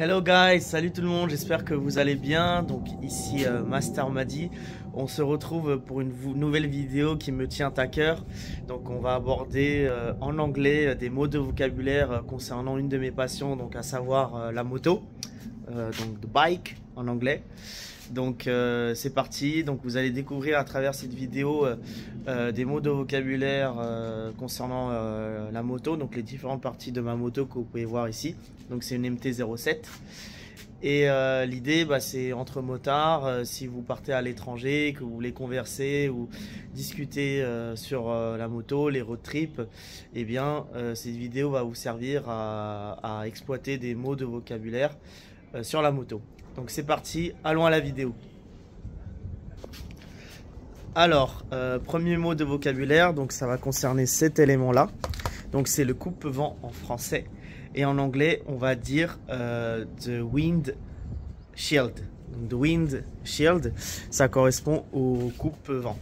Hello guys, salut tout le monde, j'espère que vous allez bien. Donc ici Master Madi, on se retrouve pour une nouvelle vidéo qui me tient à cœur. Donc on va aborder en anglais des mots de vocabulaire concernant une de mes passions, donc à savoir la moto, donc the bike en anglais. Donc c'est parti, donc vous allez découvrir à travers cette vidéo des mots de vocabulaire concernant la moto, donc les différentes parties de ma moto que vous pouvez voir ici. Donc c'est une MT-07 et l'idée c'est entre motards, si vous partez à l'étranger, que vous voulez converser ou discuter sur la moto, les road trips, et bien cette vidéo va vous servir à exploiter des mots de vocabulaire sur la moto. Donc c'est parti, allons à la vidéo. Alors, premier mot de vocabulaire, donc ça va concerner cet élément-là. Donc c'est le coupe-vent en français. Et en anglais, on va dire the wind shield. Donc the wind shield, ça correspond au coupe-vent.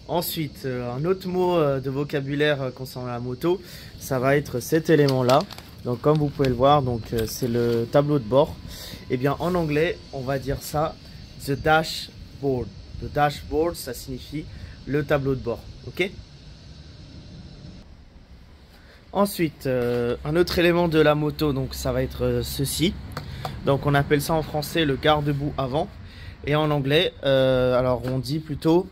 Ensuite, un autre mot de vocabulaire concernant la moto, ça va être cet élément-là. Donc comme vous pouvez le voir, donc c'est le tableau de bord. Et bien en anglais, on va dire ça the dashboard. Le dashboard, ça signifie le tableau de bord. Ok. Ensuite, un autre élément de la moto, donc ça va être ceci. Donc on appelle ça en français le garde-boue avant. Et en anglais, alors on dit plutôt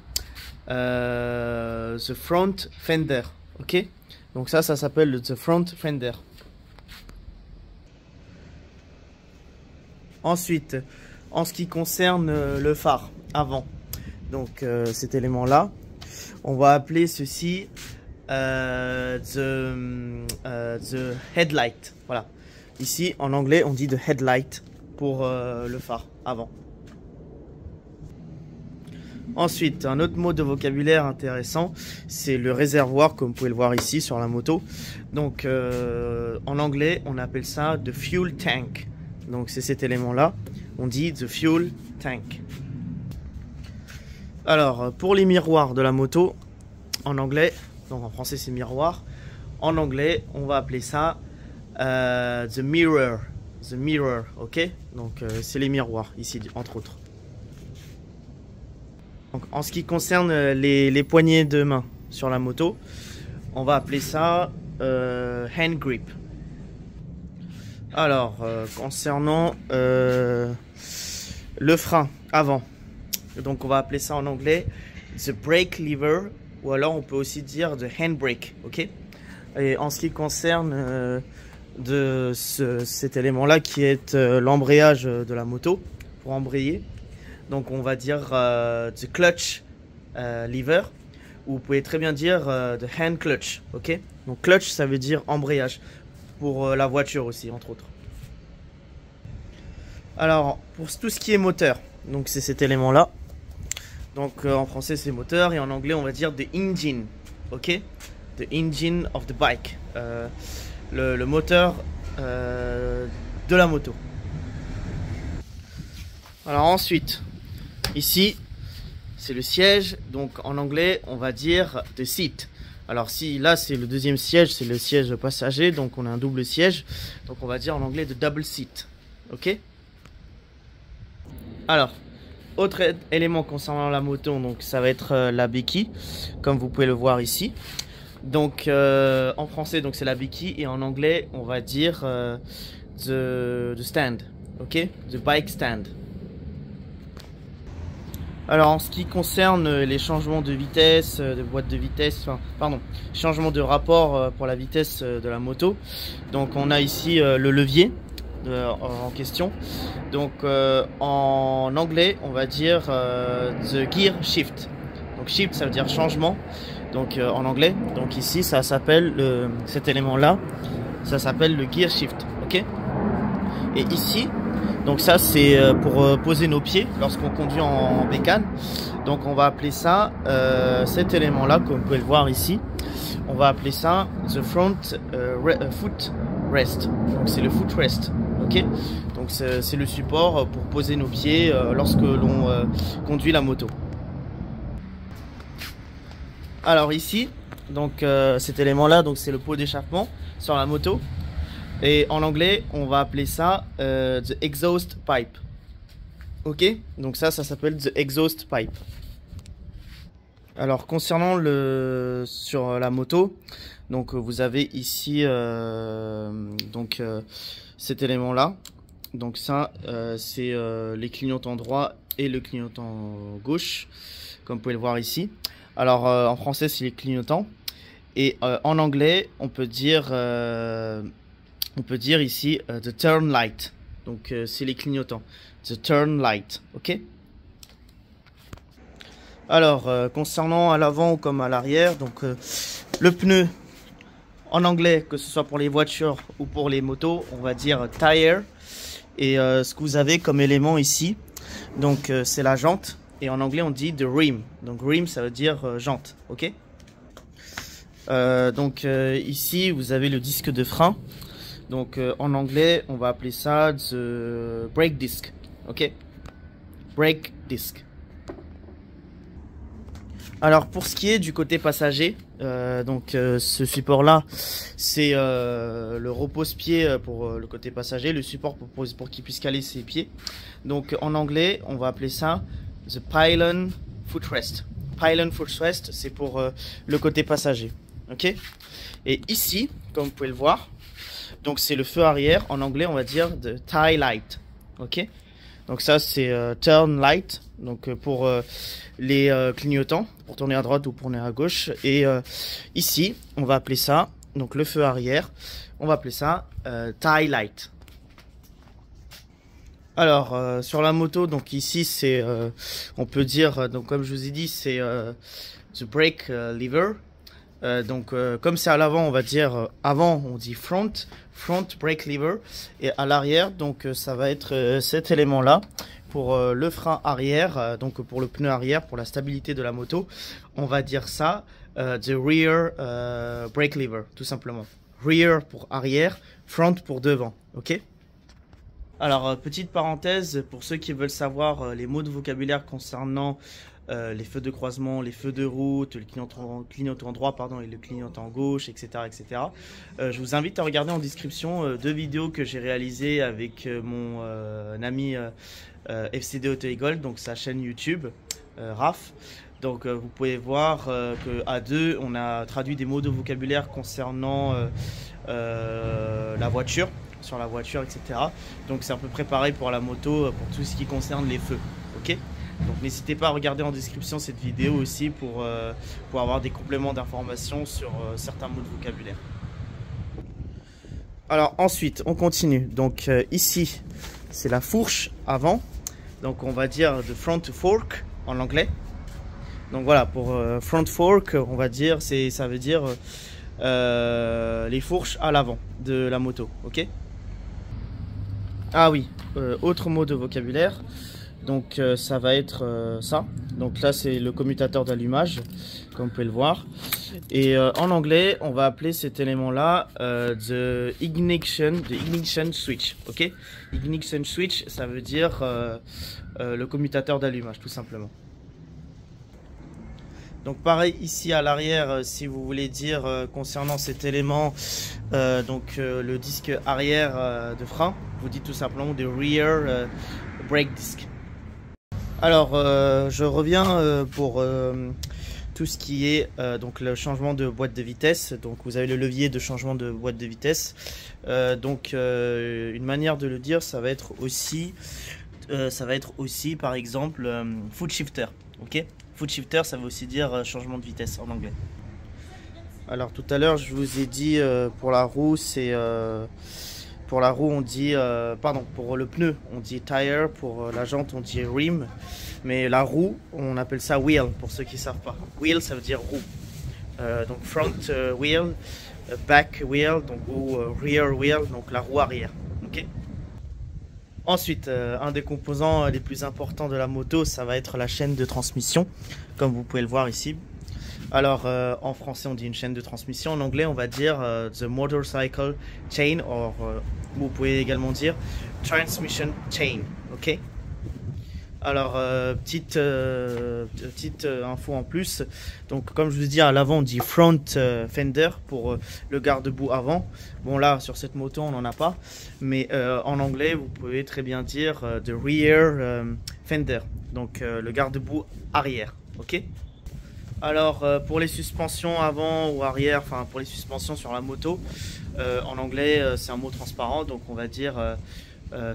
the front fender. Ok. Donc ça s'appelle le the front fender. Ensuite, en ce qui concerne le phare avant, donc cet élément-là, on va appeler ceci the headlight. Voilà. Ici, en anglais, on dit the headlight pour le phare avant. Ensuite, un autre mot de vocabulaire intéressant, c'est le réservoir, comme vous pouvez le voir ici sur la moto. Donc, en anglais, on appelle ça the fuel tank. Donc c'est cet élément-là, on dit the fuel tank. Alors pour les miroirs de la moto, en anglais, donc en français c'est miroir, en anglais on va appeler ça the mirror, ok. Donc c'est les miroirs ici entre autres. Donc en ce qui concerne les poignées de main sur la moto, on va appeler ça hand grip. Alors, concernant le frein avant, donc on va appeler ça en anglais the brake lever, ou alors on peut aussi dire the handbrake, ok. Et en ce qui concerne cet élément-là qui est l'embrayage de la moto, pour embrayer, donc on va dire the clutch lever, ou vous pouvez très bien dire the hand clutch, ok. Donc clutch ça veut dire embrayage. Pour la voiture aussi, entre autres. Alors, pour tout ce qui est moteur, donc c'est cet élément-là. Donc en français c'est moteur et en anglais on va dire the engine, ok. The engine of the bike, le moteur de la moto. Alors ensuite, ici c'est le siège, donc en anglais on va dire the seat. Alors si là c'est le deuxième siège, c'est le siège passager, donc on a un double siège, donc on va dire en anglais de double seat, ok. Alors autre élément concernant la moto, donc ça va être la béquille, comme vous pouvez le voir ici. Donc en français donc c'est la béquille et en anglais on va dire the stand, ok, the bike stand. Alors en ce qui concerne les changements de vitesse, de boîte de vitesse, changement de rapport pour la vitesse de la moto. Donc on a ici le levier en question. Donc en anglais on va dire the gear shift. Donc shift ça veut dire changement. Donc en anglais. Donc ici ça s'appelle cet élément-là, ça s'appelle le gear shift. Ok. Et ici. Donc ça c'est pour poser nos pieds lorsqu'on conduit en bécane. Donc on va appeler ça, cet élément-là, comme vous pouvez le voir ici, on va appeler ça the front foot rest. Donc c'est le foot rest, ok. Donc c'est le support pour poser nos pieds lorsque l'on conduit la moto. Alors ici, donc cet élément-là, donc c'est le pot d'échappement sur la moto. Et en anglais, on va appeler ça the exhaust pipe. Ok, donc ça s'appelle the exhaust pipe. Alors concernant sur la moto, donc vous avez ici cet élément là. Donc ça c'est les clignotants droit et le clignotant gauche, comme vous pouvez le voir ici. Alors en français c'est les clignotants et en anglais on peut dire ici the turn light. Donc c'est les clignotants, the turn light, ok. Alors, concernant à l'avant ou comme à l'arrière, donc le pneu, en anglais, que ce soit pour les voitures ou pour les motos, on va dire tire. Et ce que vous avez comme élément ici, donc c'est la jante. Et en anglais, on dit the rim. Donc rim, ça veut dire jante, ok. Ici, vous avez le disque de frein. Donc en anglais, on va appeler ça the brake disc, ok. Brake disc. Alors pour ce qui est du côté passager, ce support là c'est le repose-pied pour le côté passager, le support pour qu'il puisse caler ses pieds. Donc en anglais on va appeler ça the pylon footrest. Pylon footrest c'est pour le côté passager, ok. Et ici comme vous pouvez le voir, donc c'est le feu arrière, en anglais on va dire the tail light, ok. Donc ça c'est turn light, donc pour les clignotants, pour tourner à droite ou pour tourner à gauche. Et ici, on va appeler ça, donc le feu arrière, on va appeler ça tail light. Alors sur la moto, donc ici c'est, on peut dire, donc comme je vous ai dit, c'est the brake lever. Comme c'est à l'avant, on va dire avant on dit front brake lever, et à l'arrière donc ça va être cet élément là pour le frein arrière, donc pour le pneu arrière, pour la stabilité de la moto, on va dire ça the rear brake lever, tout simplement. Rear pour arrière, front pour devant, ok. Alors petite parenthèse pour ceux qui veulent savoir les mots de vocabulaire concernant les feux de croisement, les feux de route, le clignotant droit pardon, et le clignotant gauche, etc. etc. Je vous invite à regarder en description deux vidéos que j'ai réalisées avec mon ami FCD Auto Gold, donc sa chaîne YouTube, Raph. Donc vous pouvez voir qu'à deux, on a traduit des mots de vocabulaire concernant la voiture, sur la voiture, etc. Donc c'est à peu près pareil pour la moto, pour tout ce qui concerne les feux, ok. Donc n'hésitez pas à regarder en description cette vidéo aussi pour avoir des compléments d'informations sur certains mots de vocabulaire. Alors ensuite on continue, donc ici c'est la fourche avant, donc on va dire the front fork en anglais. Donc voilà, pour front fork on va dire, ça veut dire les fourches à l'avant de la moto, ok. Ah oui, autre mot de vocabulaire. Donc ça va être ça. Donc là c'est le commutateur d'allumage, comme vous pouvez le voir. Et en anglais, on va appeler cet élément-là the ignition switch. Ok. Ignition switch, ça veut dire le commutateur d'allumage, tout simplement. Donc pareil ici à l'arrière, si vous voulez dire concernant cet élément, le disque arrière de frein, vous dites tout simplement the rear brake disc. Alors je reviens pour tout ce qui est donc le changement de boîte de vitesse. Donc vous avez le levier de changement de boîte de vitesse. Une manière de le dire, ça va être aussi par exemple foot shifter. Ok. Foot shifter, ça veut aussi dire changement de vitesse en anglais. Alors tout à l'heure, je vous ai dit pour la roue, c'est pour la roue on dit pour le pneu on dit tire, pour la jante on dit rim, mais la roue on appelle ça wheel pour ceux qui savent pas. Wheel ça veut dire roue. Donc front wheel, back wheel, donc ou rear wheel, donc la roue arrière. Ok. Ensuite, un des composants les plus importants de la moto, ça va être la chaîne de transmission, comme vous pouvez le voir ici. Alors, en français, on dit une chaîne de transmission. En anglais, on va dire the motorcycle chain, ou vous pouvez également dire transmission chain. Ok. Alors, petite info en plus. Donc, comme je vous dis, à l'avant, on dit front fender pour le garde-boue avant. Bon, là, sur cette moto, on n'en a pas. Mais en anglais, vous pouvez très bien dire the rear fender. Donc, le garde-boue arrière. Ok? Alors, pour les suspensions avant ou arrière, enfin, pour les suspensions sur la moto, en anglais, c'est un mot transparent. Donc, on va dire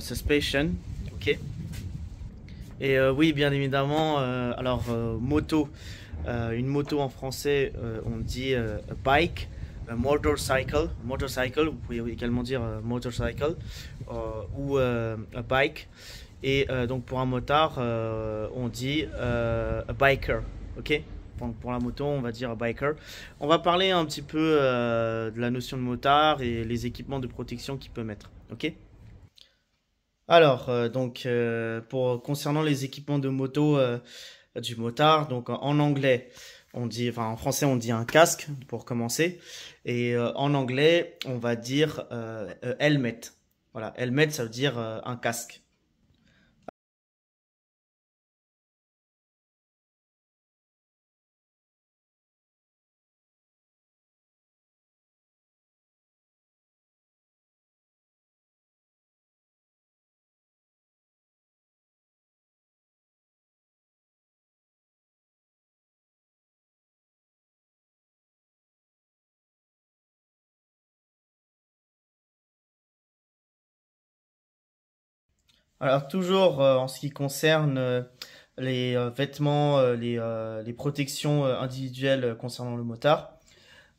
suspension. Ok? Et oui, bien évidemment, moto, une moto en français, on dit bike, motorcycle, vous pouvez également dire motorcycle ou a bike. Et donc pour un motard, on dit a biker, ok? Donc pour la moto, on va dire a biker. On va parler un petit peu de la notion de motard et les équipements de protection qu'il peut mettre, ok? Alors, pour concernant les équipements de moto du motard, donc en anglais, on dit, enfin en français on dit un casque pour commencer, et en anglais on va dire helmet. Voilà, helmet ça veut dire un casque. Alors toujours en ce qui concerne les vêtements, les protections individuelles concernant le motard.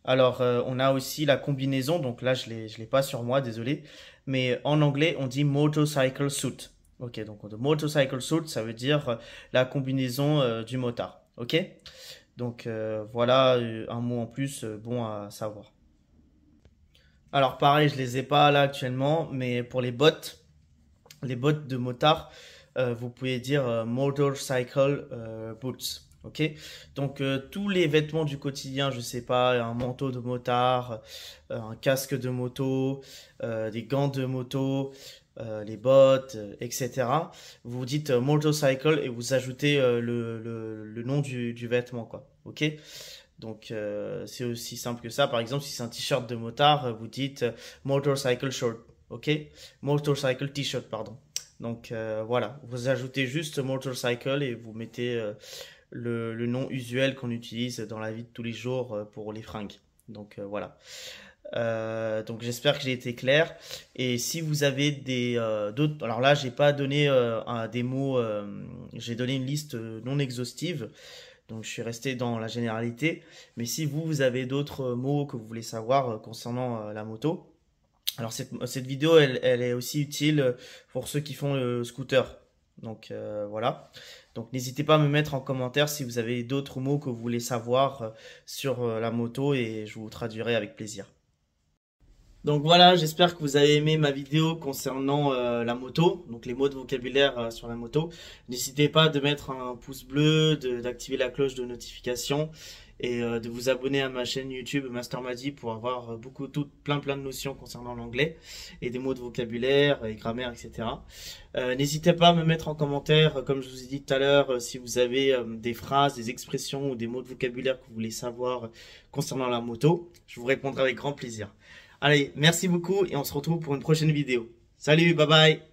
Alors, on a aussi la combinaison, donc là je l'ai pas sur moi, désolé, mais en anglais on dit motorcycle suit. Ok, donc the motorcycle suit, ça veut dire la combinaison du motard. Ok, donc voilà un mot en plus bon à savoir. Alors pareil, je les ai pas là actuellement, mais pour les bottes de motard, vous pouvez dire motorcycle boots. Ok, donc tous les vêtements du quotidien, je sais pas, un manteau de motard, un casque de moto, des gants de moto, les bottes, etc. Vous dites motorcycle et vous ajoutez le nom du vêtement, quoi. Ok, donc c'est aussi simple que ça. Par exemple, si c'est un t-shirt de motard, vous dites motorcycle short. Ok, motorcycle t-shirt, pardon. Donc voilà, vous ajoutez juste motorcycle et vous mettez le nom usuel qu'on utilise dans la vie de tous les jours pour les fringues. Donc voilà. Donc j'espère que j'ai été clair. Et si vous avez des d'autres, alors là j'ai pas donné des mots, j'ai donné une liste non exhaustive. Donc je suis resté dans la généralité. Mais si vous avez d'autres mots que vous voulez savoir concernant la moto, alors cette vidéo, elle est aussi utile pour ceux qui font le scooter. Donc voilà. Donc n'hésitez pas à me mettre en commentaire si vous avez d'autres mots que vous voulez savoir sur la moto et je vous traduirai avec plaisir. Donc voilà, j'espère que vous avez aimé ma vidéo concernant la moto, donc les mots de vocabulaire sur la moto. N'hésitez pas de mettre un pouce bleu, d'activer la cloche de notification et de vous abonner à ma chaîne YouTube Master Madi pour avoir plein de notions concernant l'anglais et des mots de vocabulaire et grammaire, etc. N'hésitez pas à me mettre en commentaire, comme je vous ai dit tout à l'heure, si vous avez des phrases, des expressions ou des mots de vocabulaire que vous voulez savoir concernant la moto. Je vous répondrai avec grand plaisir. Allez, merci beaucoup et on se retrouve pour une prochaine vidéo. Salut, bye bye!